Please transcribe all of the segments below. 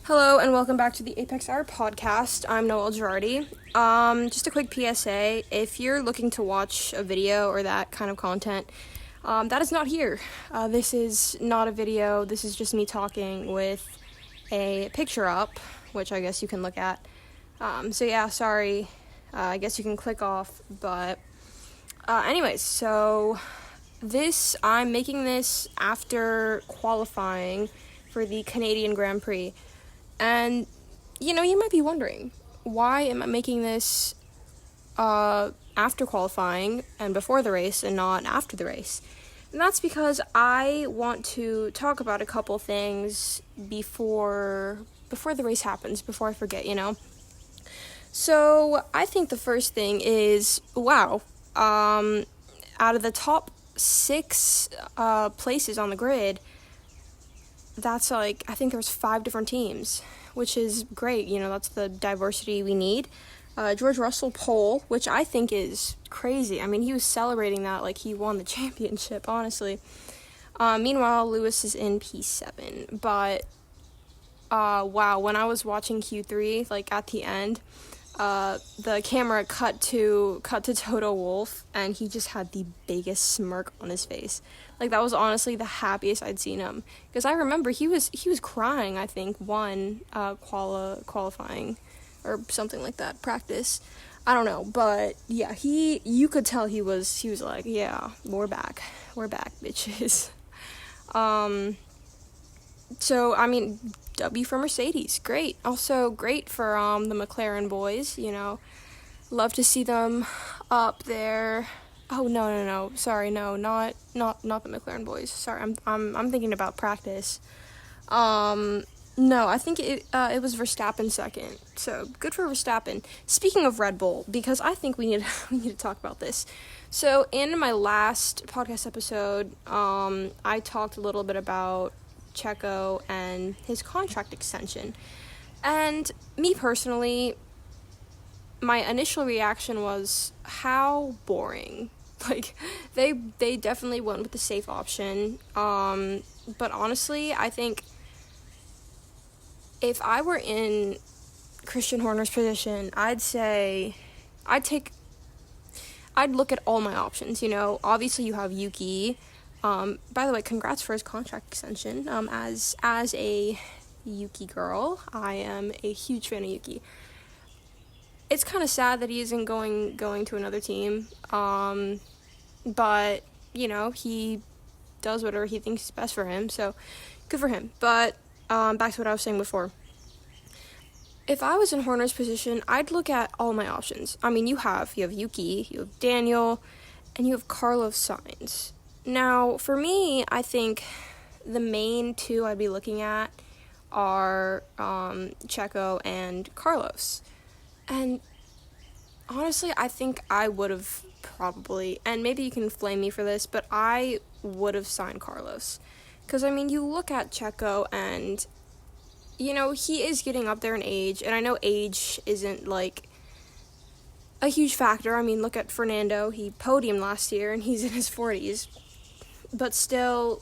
Hello and welcome back to the Apex Hour podcast. I'm Noel Girardi. Just a quick PSA, if you're looking to watch a video or that kind of content, that is not here. This is not a video, this is just me talking with a picture up, which I guess you can look at. Sorry, I guess you can click off, but anyways, so I'm making this after qualifying for the Canadian Grand Prix. And, you might be wondering, why am I making this after qualifying and before the race and not after the race? And that's because I want to talk about a couple things before the race happens, before I forget, So, I think the first thing is, wow, out of the top 6 places on the grid, that's I think there's 5 different teams, which is great. That's the diversity we need. George Russell pole, which I think is crazy. I mean, he was celebrating that like he won the championship, honestly. Meanwhile, Lewis is in P7. But, wow, when I was watching Q3, at the end, the camera cut to Toto Wolff, and he just had the biggest smirk on his face. That was honestly the happiest I'd seen him, because I remember he was crying, I think, qualifying or something like that, practice. I don't know, but yeah, you could tell he was like, yeah, we're back, bitches. So, I mean, W for Mercedes, great. Also great for the McLaren boys, love to see them up there. Oh, no, sorry, no, not the McLaren boys. Sorry, I'm thinking about practice. No, I think it was Verstappen second. So, good for Verstappen. Speaking of Red Bull, because I think we need to talk about this. So, in my last podcast episode, I talked a little bit about Checo and his contract extension. And me personally, my initial reaction was, how boring. They definitely went with the safe option. But honestly, I think if I were in Christian Horner's position, I'd look at all my options, Obviously, you have Yuki. By the way, congrats for his contract extension. As a Yuki girl, I am a huge fan of Yuki. It's kind of sad that he isn't going to another team. But, he does whatever he thinks is best for him, so good for him. But, back to what I was saying before. If I was in Horner's position, I'd look at all my options. I mean, you have Yuki, you have Daniel, and you have Carlos Sainz. Now, for me, I think the main 2 I'd be looking at are Checo and Carlos. And honestly, I think I would have probably, and maybe you can flame me for this, but I would have signed Carlos. Because, I mean, you look at Checo and, he is getting up there in age, and I know age isn't, a huge factor. I mean, look at Fernando. He podiumed last year, and he's in his 40s. But still,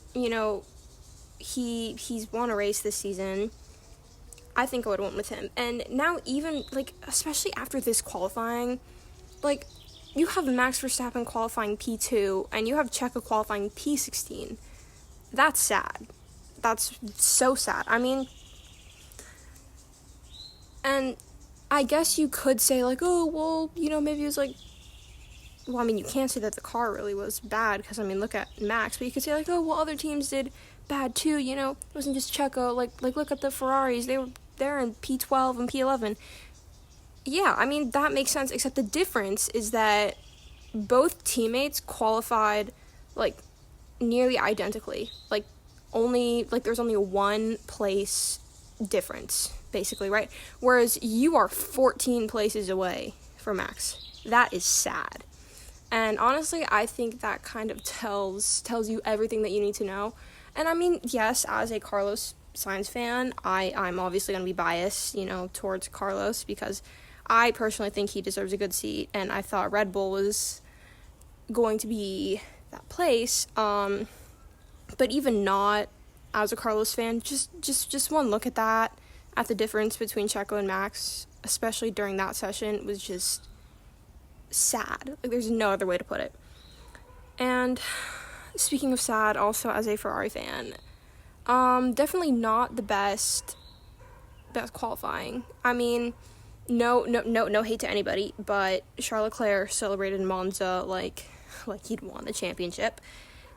he's won a race this season. I think I would have went with him. And now even, especially after this qualifying, you have Max Verstappen qualifying P2, and you have Checo qualifying P16. That's sad. That's so sad. I mean, and I guess you could say, oh, well, maybe it was, well, I mean, you can't say that the car really was bad, because, I mean, look at Max, but you could say, oh, well, other teams did bad, too, it wasn't just Checo, look at the Ferraris, they're in P12 and P11. Yeah, I mean, that makes sense, except the difference is that both teammates qualified, nearly identically. There's only a 1 place difference, basically, right? Whereas you are 14 places away from Max. That is sad. And honestly, I think that kind of tells you everything that you need to know. And I mean, yes, as a Carlos Sainz fan, I'm obviously going to be biased, towards Carlos, because I personally think he deserves a good seat, and I thought Red Bull was going to be that place. But even not, as a Carlos fan, just one look at that. at the difference between Checo and Max, especially during that session, was just sad. Like, there's no other way to put it. And speaking of sad, also as a Ferrari fan, definitely not the best qualifying. I mean, no hate to anybody, but Charles Leclerc celebrated in Monza like he'd won the championship,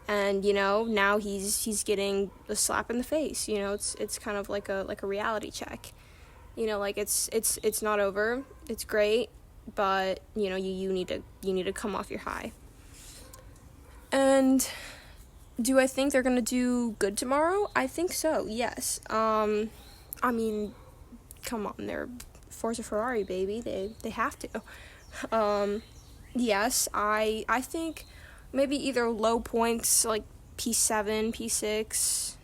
and now he's getting a slap in the face. It's kind of like a reality check. It's not over. It's great, but you need to come off your high. And do I think they're gonna do good tomorrow? I think so. Yes. I mean, come on, they're Forza Ferrari, baby. They have to. Yes, I think maybe either low points, like P7, P6.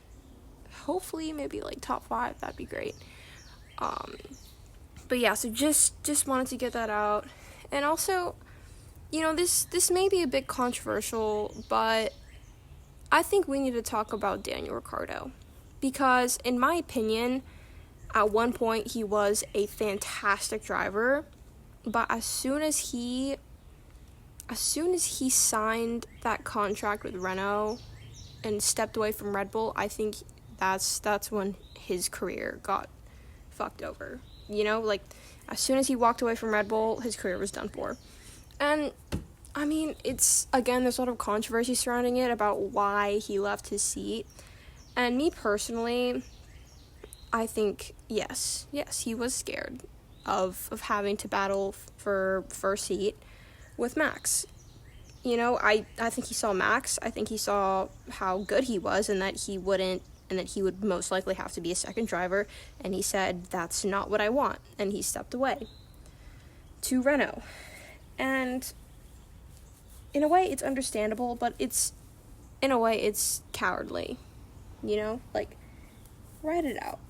Hopefully, maybe like top 5. That'd be great. But yeah, so just wanted to get that out. And also, this may be a bit controversial, but I think we need to talk about Daniel Ricciardo, because in my opinion, at one point he was a fantastic driver, but as soon as he signed that contract with Renault and stepped away from Red Bull, I think that's when his career got fucked over. As soon as he walked away from Red Bull, his career was done for. And I mean, there's a lot of controversy surrounding it about why he left his seat. And me personally, I think yes, he was scared of having to battle for first seat with Max. I think he saw Max. I think he saw how good he was, and that he would most likely have to be a second driver, and he said, that's not what I want, and he stepped away to Renault. And in a way, it's understandable, but it's cowardly, write it out,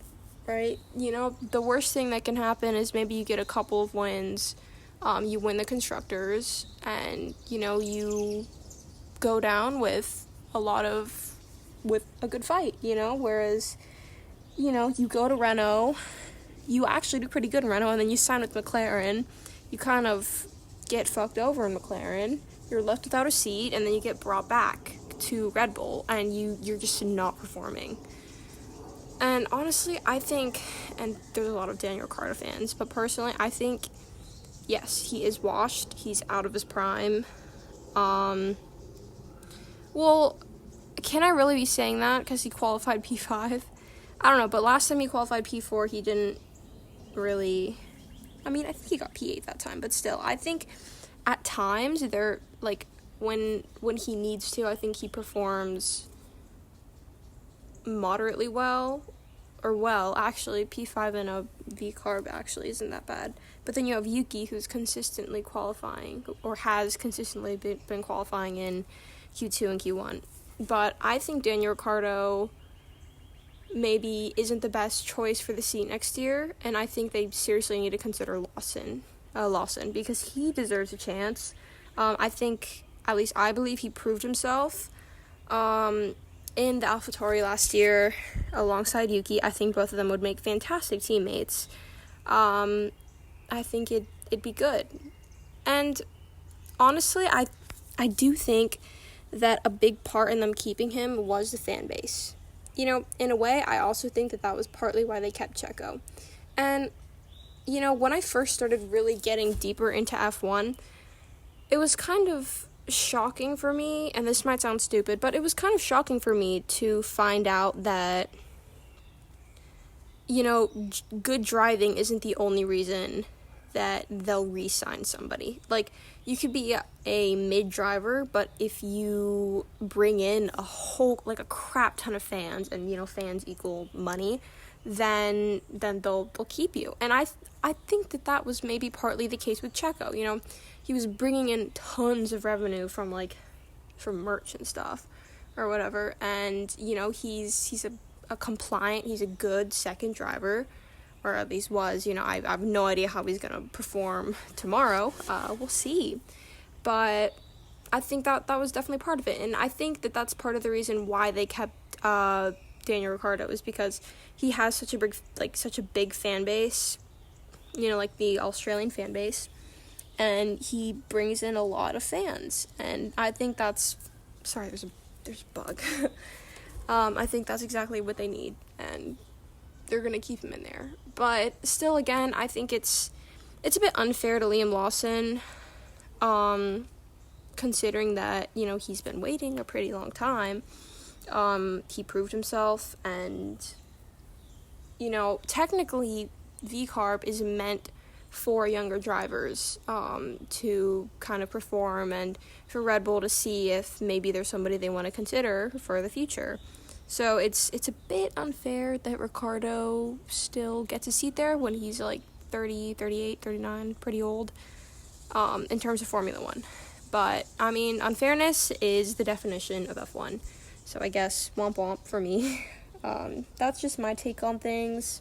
right? The worst thing that can happen is maybe you get a couple of wins, you win the Constructors, and, you go down with a good fight, whereas, you go to Renault, you actually do pretty good in Renault, and then you sign with McLaren, you kind of get fucked over in McLaren, you're left without a seat, and then you get brought back to Red Bull, and you're just not performing. And honestly, I think, and there's a lot of Daniel Ricciardo fans, but personally, I think, yes, he is washed, he's out of his prime. Well, can I really be saying that, because he qualified P5? I don't know, but last time he qualified P4, he didn't really, I think he got P8 that time, but still, I think at times, they're, when he needs to, I think he performs moderately well, actually, P5 in a V-carb actually isn't that bad, but then you have Yuki, who's consistently qualifying, or has consistently been qualifying in Q2 and Q1, but I think Daniel Ricciardo maybe isn't the best choice for the seat next year, and I think they seriously need to consider Lawson, because he deserves a chance. I think, at least I believe, he proved himself in the AlphaTauri last year alongside Yuki. I think both of them would make fantastic teammates. I think it'd be good. And honestly, I do think that a big part in them keeping him was the fan base. In a way, I also think that was partly why they kept Checo. And, when I first started really getting deeper into F1, it was kind of shocking for me, and this might sound stupid, but it was kind of shocking for me to find out that, good driving isn't the only reason that they'll re-sign somebody. You could be a mid driver, but if you bring in a crap ton of fans, and fans equal money, then they'll keep you. And I think that was maybe partly the case with Checo. He was bringing in tons of revenue from merch and stuff or whatever, and he's a compliant, he's a good second driver, or at least was. I have no idea how he's going to perform tomorrow. We'll see. But I think that was definitely part of it. And I think that's part of the reason why they kept Daniel Ricciardo is because he has such a big fan base, like the Australian fan base, and he brings in a lot of fans, and I think that's, sorry, there's a bug. I think that's exactly what they need, and they're gonna keep him in there. But still, again, I think it's a bit unfair to Liam Lawson, considering that, he's been waiting a pretty long time. He proved himself, and, technically, VCARB is meant for younger drivers, to kind of perform, and for Red Bull to see if maybe there's somebody they want to consider for the future. So it's a bit unfair that Ricciardo still gets a seat there when he's like 30, 38, 39, pretty old, in terms of Formula One. But, I mean, unfairness is the definition of F1. So I guess womp womp for me. That's just my take on things.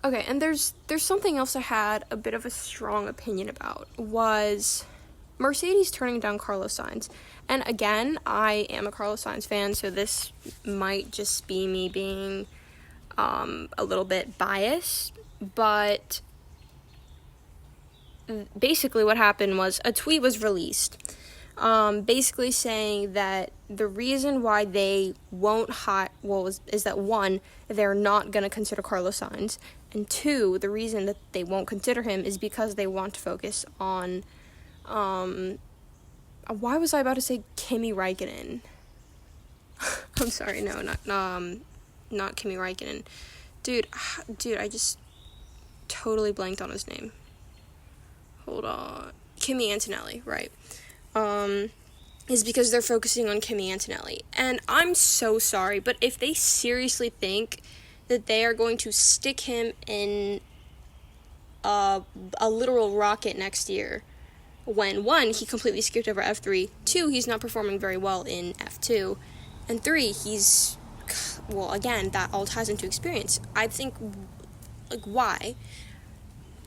Okay, and there's something else I had a bit of a strong opinion about, was Mercedes turning down Carlos Sainz. And again, I am a Carlos Sainz fan, so this might just be me being a little bit biased, but basically what happened was a tweet was released, basically saying that the reason why they won't is that, one, they're not going to consider Carlos Sainz, and two, the reason that they won't consider him is because they want to focus on, why was I about to say Kimi Räikkönen? I'm sorry, no, not Kimi Räikkönen. Dude, I just totally blanked on his name. Hold on. Kimi Antonelli, right. Is because they're focusing on Kimi Antonelli. And I'm so sorry, but if they seriously think that they are going to stick him in a literal rocket next year, when, one, he completely skipped over F3, two, he's not performing very well in F2, and three, he's, well, again, that all ties into experience. I think, why?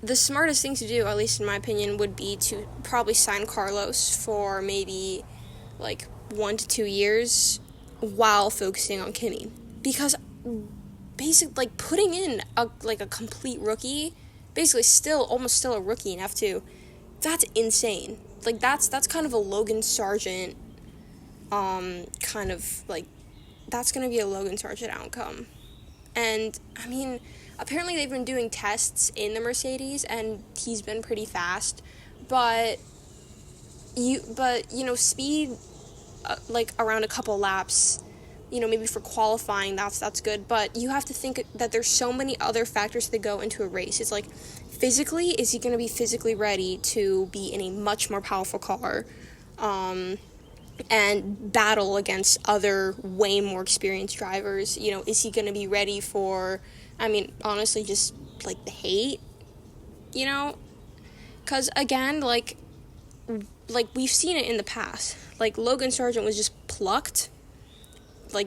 The smartest thing to do, at least in my opinion, would be to probably sign Carlos for maybe, 1 to 2 years while focusing on Kimi. Because, basically, putting in a complete rookie, basically almost still a rookie in F2, that's insane. That's kind of a Logan Sargeant, that's going to be a Logan Sargeant outcome. And, I mean, apparently they've been doing tests in the Mercedes, and he's been pretty fast, but speed, around a couple laps, maybe for qualifying, that's good, but you have to think that there's so many other factors that go into a race. It's physically, is he going to be physically ready to be in a much more powerful car, and battle against other way more experienced drivers? Is he going to be ready for, honestly, just, the hate, because, again, we've seen it in the past. Logan Sargeant was just plucked,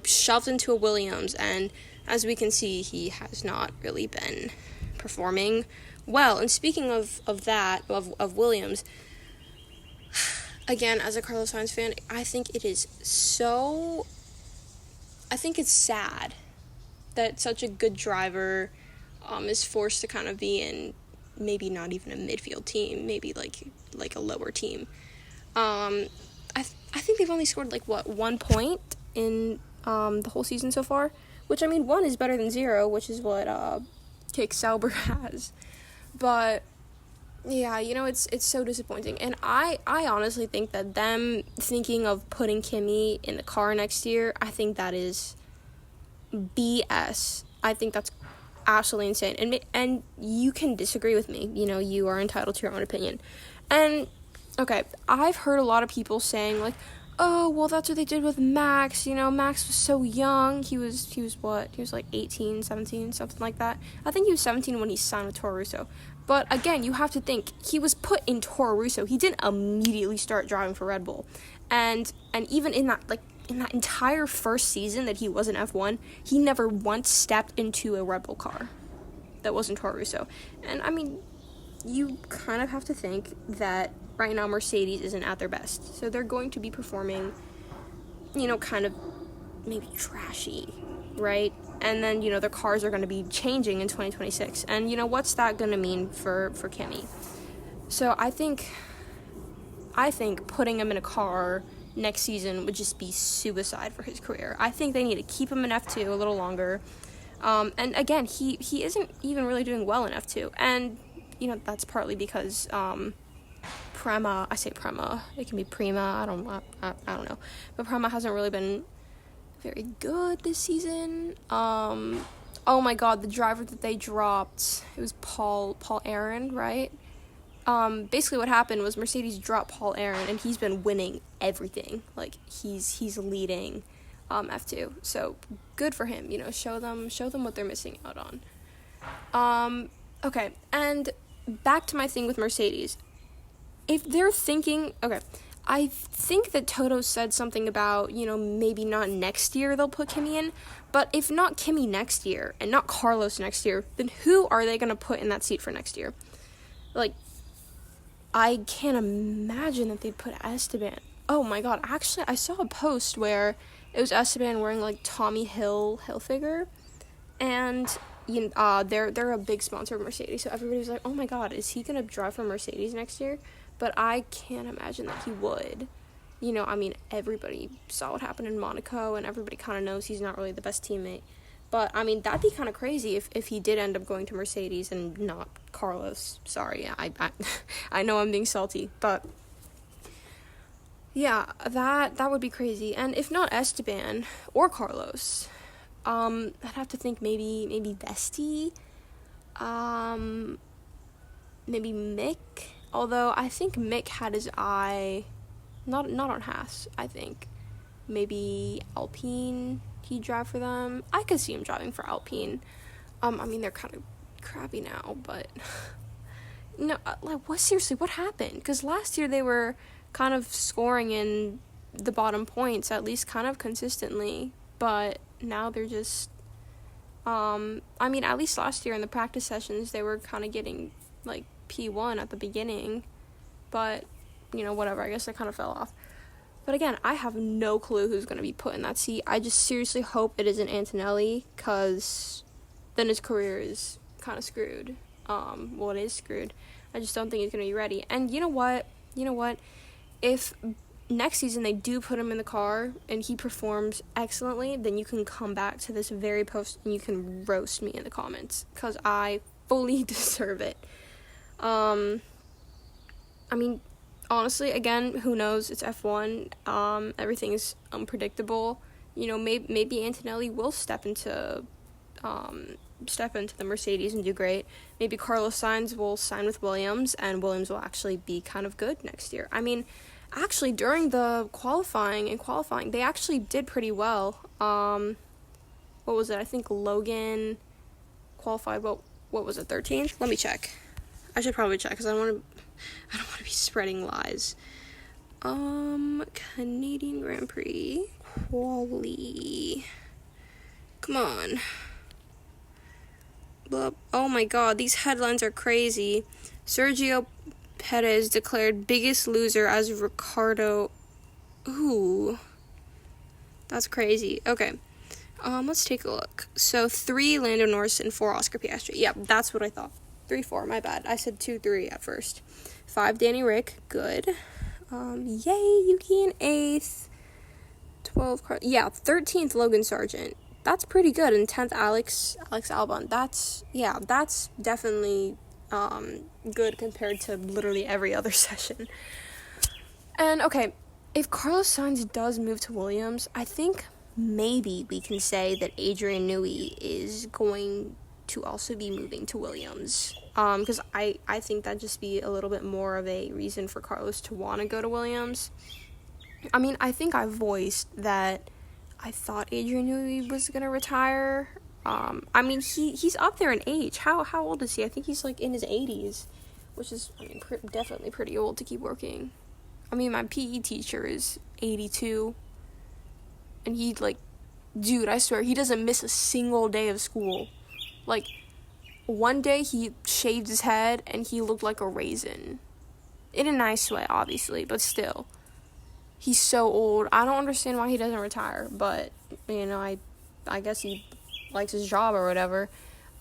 shoved into a Williams, and as we can see, he has not really been performing well. And speaking of Williams, again, as a Carlos Sainz fan, I think it's sad that such a good driver is forced to kind of be in maybe not even a midfield team, maybe like a lower team. I think they've only scored 1 point in the whole season so far, which 1 is better than 0, which is what Kick Sauber has. But yeah, it's so disappointing. And I honestly think that them thinking of putting Kimi in the car next year, I think that is BS. I think that's absolutely insane. And you can disagree with me. You are entitled to your own opinion. And, okay, I've heard a lot of people saying, oh, well, that's what they did with Max. Max was so young. He was what? He was 18, 17, something like that. I think he was 17 when he signed with Toro Rosso. But again, you have to think, he was put in Toro Rosso. He didn't immediately start driving for Red Bull. And even in that entire first season that he was in F1, he never once stepped into a Red Bull car that wasn't Toro Rosso. And you kind of have to think that right now Mercedes isn't at their best. So they're going to be performing, kind of maybe trashy. right? And then, you know, their cars are going to be changing in 2026. And, you know, what's that going to mean for Kimi? So I think putting him in a car next season would just be suicide for his career. I think they need to keep him in F2 a little longer. And again, he isn't even really doing well in F2. And, you know, that's partly because Prema, it can be Prima, I don't know. But Prema hasn't really been very good this season. Oh my god, the driver that they dropped, it was Paul Aaron, right? Basically what happened was Mercedes dropped Paul Aaron, and he's been winning everything. Like, he's leading F2. So good for him, you know, show them what they're missing out on. Okay, and back to my thing with Mercedes. If they're thinking, okay, I think that Toto said something about, you know, maybe not next year they'll put Kimi in, but if not Kimi next year and not Carlos next year, then who are they going to put in that seat for next year? Like, I can't imagine that they'd put Esteban. Oh my god, actually, I saw a post where it was Esteban wearing, like, Tommy Hilfiger, and you know, they're a big sponsor of Mercedes, so everybody was like, oh my god, is he going to drive for Mercedes next year? But I can't imagine that he would. You know, I mean, everybody saw what happened in Monaco, and everybody kind of knows he's not really the best teammate. But, I mean, that'd be kind of crazy if he did end up going to Mercedes and not Carlos. Sorry, I know I'm being salty, but yeah, that would be crazy. And if not Esteban or Carlos, I'd have to think maybe Vesti, maybe Mick. Although I think Mick had his eye not on Haas. I think maybe Alpine. He'd drive for them. I could see him driving for Alpine. I mean, they're kind of crappy now, but no, like, what happened? Because last year they were kind of scoring in the bottom points, at least kind of consistently, but now they're just, I mean, at least last year in the practice sessions, they were kind of getting, like, P1 at the beginning, but, you know, whatever, I guess they kind of fell off. But again, I have no clue who's going to be put in that seat. I just seriously hope it isn't Antonelli, because then his career is kind of screwed. Well, it is screwed. I just don't think he's going to be ready. And you know what? If next season they do put him in the car and he performs excellently, then you can come back to this very post and you can roast me in the comments, because I fully deserve it. I mean, honestly, again, who knows? It's F1. Everything is unpredictable. You know, maybe Antonelli will step into the Mercedes and do great. Maybe Carlos Sainz will sign with Williams, and Williams will actually be kind of good next year. I mean, actually, during the qualifying, they actually did pretty well. What was it? I think Logan qualified, what was it, 13th? Let me check. I should probably check, because I don't want to be spreading lies. Canadian Grand Prix quali. Come on. Oh my god, these headlines are crazy. Sergio Perez declared biggest loser as Ricardo. Ooh. That's crazy. Okay. Let's take a look. So 3 Lando Norris and 4 Oscar Piastri. Yeah, that's what I thought. 3-4, my bad. I said 2-3 at first. 5 Danny Rick, good. Yay, Yuki in 8th. 12 yeah, 13th Logan Sargeant. That's pretty good. And 10th Alex Albon. That's definitely good compared to literally every other session. And okay, if Carlos Sainz does move to Williams, I think maybe we can say that Adrian Newey is going to also be moving to Williams, because I think that'd just be a little bit more of a reason for Carlos to want to go to Williams. I mean, I think I voiced that I thought Adrian Newey was going to retire. I mean, he's up there in age. How old is he? I think he's, like, in his 80s, which is, I mean, definitely pretty old to keep working. I mean, my PE teacher is 82, and he, like, dude, I swear, he doesn't miss a single day of school. Like, one day he shaved his head and he looked like a raisin. In a nice way, obviously, but still. He's so old. I don't understand why he doesn't retire, but, you know, I I guess he likes his job or whatever.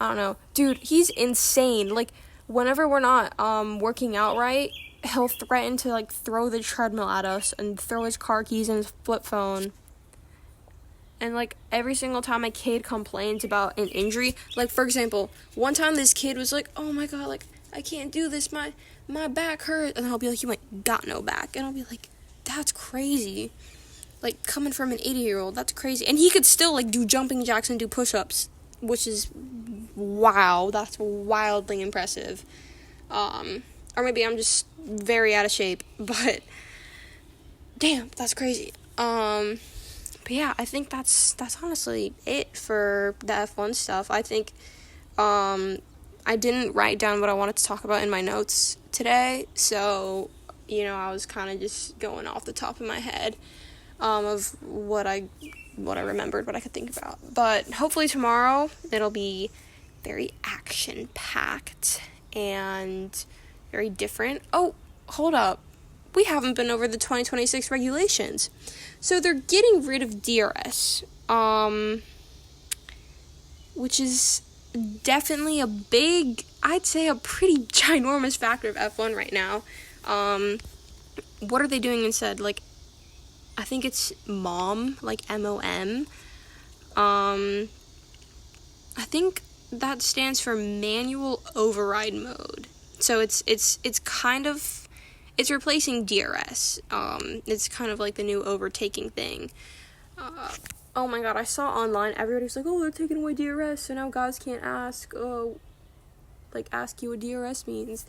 I don't know. Dude, he's insane. Like, whenever we're not working out right, he'll threaten to, like, throw the treadmill at us and throw his car keys and his flip phone. And, like, every single time a kid complains about an injury, like, for example, one time this kid was like, oh my god, like, I can't do this, my back hurts. And I'll be like, you ain't got no back. And I'll be like, that's crazy. Like, coming from an 80-year-old, that's crazy. And he could still, like, do jumping jacks and do push-ups, which is, wow, that's wildly impressive. Or maybe I'm just very out of shape, but, damn, that's crazy. But yeah, I think that's honestly it for the F1 stuff. I think, I didn't write down what I wanted to talk about in my notes today, so, you know, I was kind of just going off the top of my head, of what I remembered, what I could think about. But hopefully tomorrow it'll be very action-packed and very different. Oh, hold up. We haven't been over the 2026 regulations. So they're getting rid of DRS, which is definitely a big, I'd say a pretty ginormous factor of F1 right now. What are they doing instead? Like, I think it's MOM, like MOM. I think that stands for manual override mode. So it's kind of, it's replacing DRS. It's kind of like the new overtaking thing. Oh my god, I saw online, everybody's like, oh, they're taking away DRS, so now guys can't ask you what DRS means.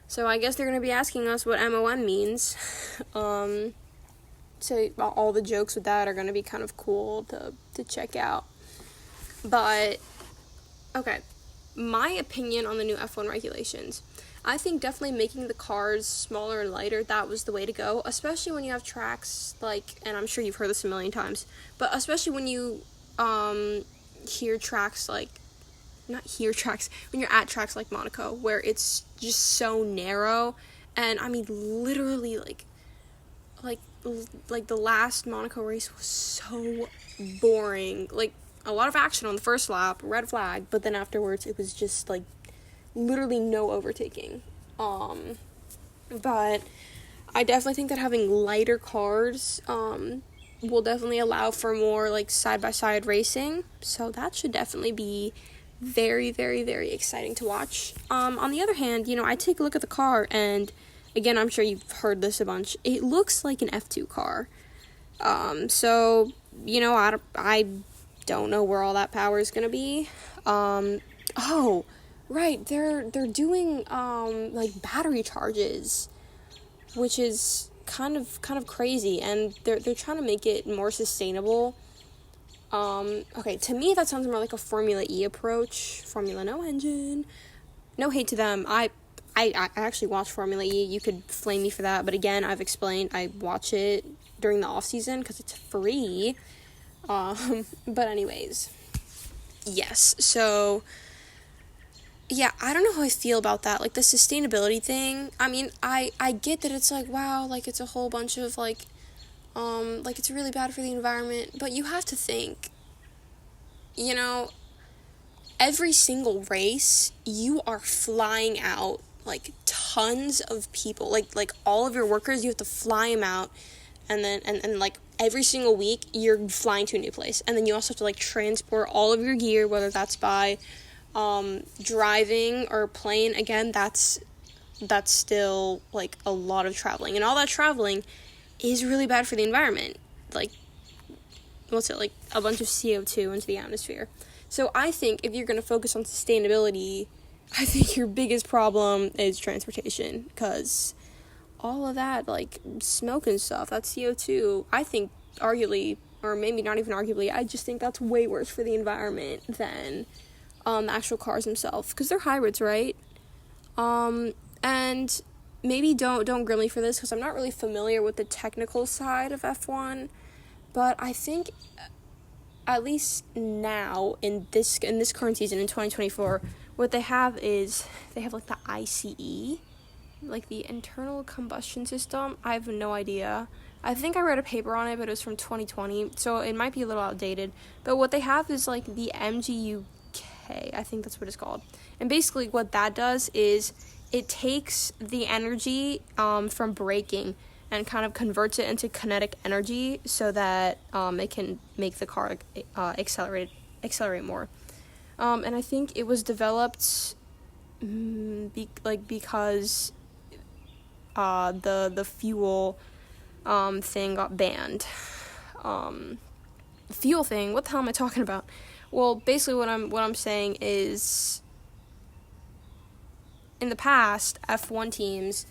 So I guess they're going to be asking us what MOM means. So all the jokes with that are going to be kind of cool to check out. But, okay, my opinion on the new F1 regulations. I think definitely making the cars smaller and lighter, that was the way to go, especially when you have tracks like, and I'm sure you've heard this a million times, but especially when you hear tracks like, when you're at tracks like Monaco, where it's just so narrow, and I mean, literally, like the last Monaco race was so boring. Like, a lot of action on the first lap, red flag, but then afterwards it was just like literally no overtaking. But I definitely think that having lighter cars will definitely allow for more like side-by-side racing, so that should definitely be very, very, very exciting to watch. On the other hand, you know, I take a look at the car, and again, I'm sure you've heard this a bunch, it looks like an F2 car. So, you know, I don't know where all that power is gonna be. Oh, right, they're doing like battery charges, which is kind of crazy, and they're trying to make it more sustainable. Okay, to me that sounds more like a Formula E approach. Formula no engine. No hate to them. I actually watch Formula E. You could flame me for that, but again, I've explained I watch it during the off season because it's free. But anyways, yes. So yeah, I don't know how I feel about that. Like the sustainability thing. I mean, I get that it's like, wow, like it's a whole bunch of like it's really bad for the environment, but you have to think, you know, every single race, you are flying out like tons of people, like all of your workers, you have to fly them out, and then and like every single week you're flying to a new place, and then you also have to like transport all of your gear, whether that's by driving or plane. Again, that's still like a lot of traveling, and all that traveling is really bad for the environment. Like, what's it, like a bunch of CO2 into the atmosphere. So I think if you're going to focus on sustainability, I think your biggest problem is transportation, because all of that, like, smoke and stuff, that CO2, I think arguably, or maybe not even arguably, I just think that's way worse for the environment than the actual cars themselves, because they're hybrids, right? And maybe don't grill me for this, because I'm not really familiar with the technical side of F1, but I think at least now in this current season in 2024, what they have is they have like the ICE, like the internal combustion system. I have no idea. I think I read a paper on it, but it was from 2020, so it might be a little outdated. But what they have is, like, the MGUK, I think that's what it's called. And basically what that does is it takes the energy from braking and kind of converts it into kinetic energy so that it can make the car accelerate more. And I think it was developed because the fuel thing got banned. Fuel thing, what the hell am I talking about? Well, basically what I'm saying is, in the past, F1 teams,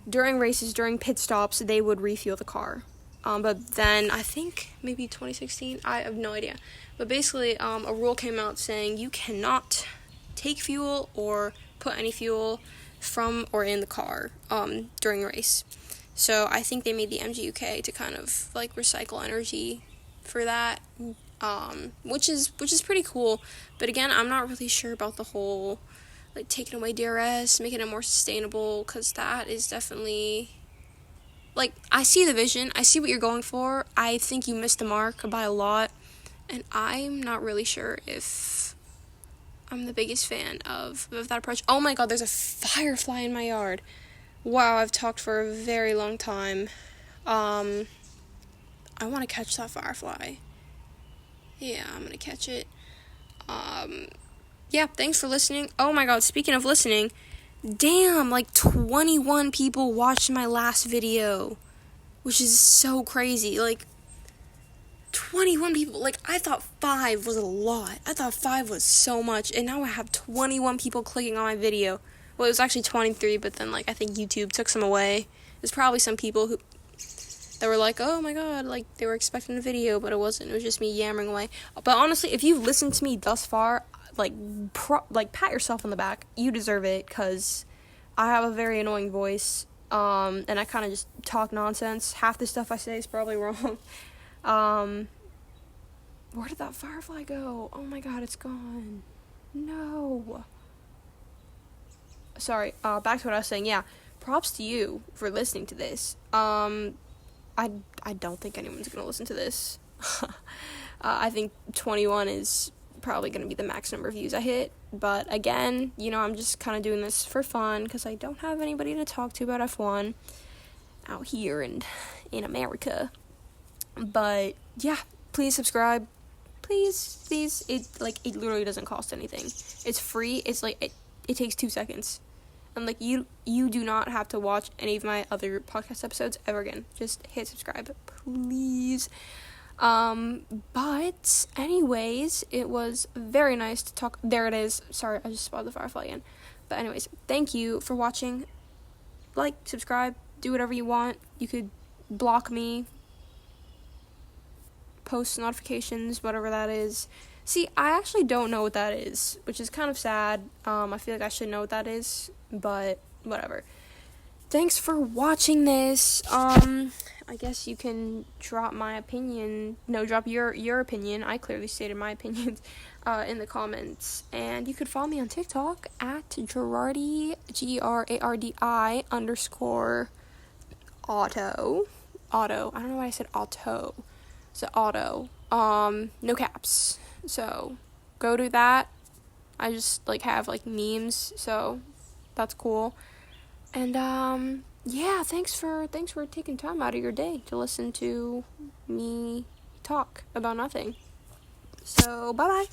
during races, during pit stops, they would refuel the car. But then, I think, maybe 2016, I have no idea. But basically, a rule came out saying you cannot take fuel or put any fuel from or in the car during a race. So I think they made the MGUK to kind of, like, recycle energy for that, which is pretty cool. But again, I'm not really sure about the whole, like, taking away DRS, making it more sustainable, because that is definitely, like, I see the vision, I see what you're going for, I think you missed the mark by a lot, and I'm not really sure if I'm the biggest fan of that approach. Oh my god, there's a firefly in my yard. Wow, I've talked for a very long time. I want to catch that firefly. Yeah, I'm gonna catch it. Yeah, thanks for listening. Oh my god, speaking of listening, damn, like 21 people watched my last video, which is so crazy. Like, 21 people. Like, I thought 5 was a lot. I thought 5 was so much, and now I have 21 people clicking on my video. Well, it was actually 23, but then, like, I think YouTube took some away. There's probably some people that were like, oh my god, like, they were expecting a video, but it wasn't. It was just me yammering away. But honestly, if you've listened to me thus far, like, pat yourself on the back. You deserve it, because I have a very annoying voice, and I kind of just talk nonsense. Half the stuff I say is probably wrong. Where did that firefly go? Oh my god, it's gone. No. Sorry, back to what I was saying. Yeah, props to you for listening to this. I don't think anyone's gonna listen to this. I think 21 is probably gonna be the max number of views I hit. But again, you know, I'm just kind of doing this for fun because I don't have anybody to talk to about F1 out here and in America. But yeah, please subscribe. Please. It literally doesn't cost anything. It's free. It's like it takes 2 seconds. And, like, you do not have to watch any of my other podcast episodes ever again. Just hit subscribe, please. But anyways, it was very nice to talk. There it is. Sorry, I just spotted the firefly again. But anyways, thank you for watching. Like, subscribe, do whatever you want. You could block me, post notifications, whatever that is. See, I actually don't know what that is, which is kind of sad. I feel like I should know what that is, but whatever. Thanks for watching this. I guess you can drop my opinion. No, drop your opinion. I clearly stated my opinions in the comments. And you could follow me on TikTok at Gerardi, GERARDI_auto. Auto. I don't know why I said auto. So auto. No caps. So go do that. I just have memes, so that's cool. And yeah, thanks for taking time out of your day to listen to me talk about nothing. So bye bye.